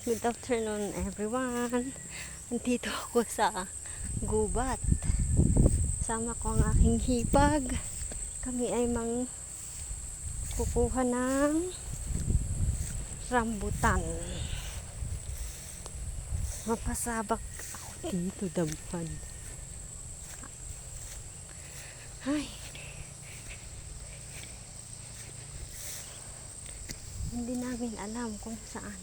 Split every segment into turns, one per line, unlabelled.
Good afternoon everyone. Nandito ako sa gubat. Sama ko ang aking hipag. Kami ay kukuha ng rambutan. Mapasabak ako dito, dampan. Ay. Hindi namin alam kung saan.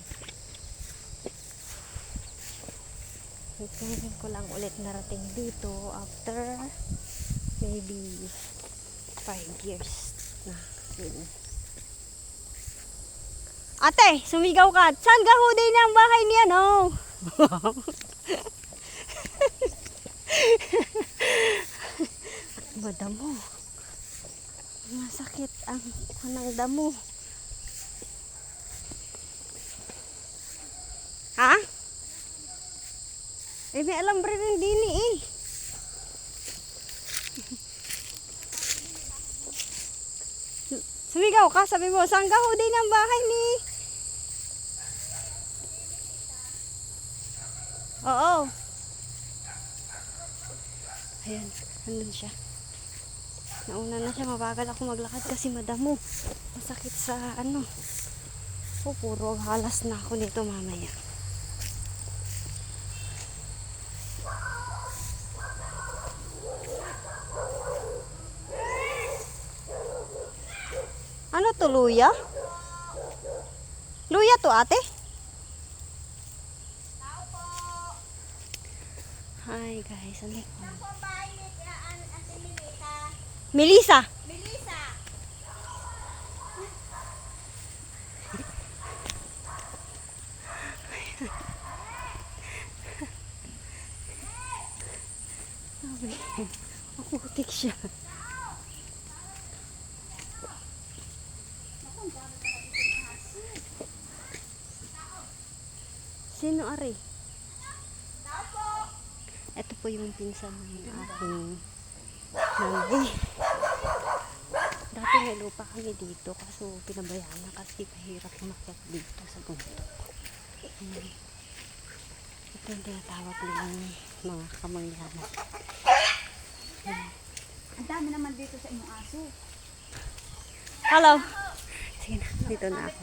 Ngayon ko lang ulit narating dito after maybe 5 years na yun. Ate, sumigaw ka. Saan ka huday na ang bahay niya, no? Madamo. Masakit ang kanang damo. Ha? Eh, may alambre rin din eh. Sumigaw ka, sabi mo, saan ka huday ng bahay ni? Oo. Ayan, nandun siya. Nauna na siya, mabagal ako maglakad kasi madamo. Masakit sa ano. Oh, puro halas na ako nito mamaya. Ano to, luya? Luya to, ate? Hi guys, ano ko? Melissa. Melissa. Putik siya. Sino ari? Ito po yung pinsan ng aking nanay. Dati may lupa kami dito kaso pinabayaan na kasi kahirap umakyat dito sa bundok. Ito yung tinatawag nilang mga kamangyaman.
Ang dami naman dito sa inyong aso.
Hello! Sige na, dito na ako.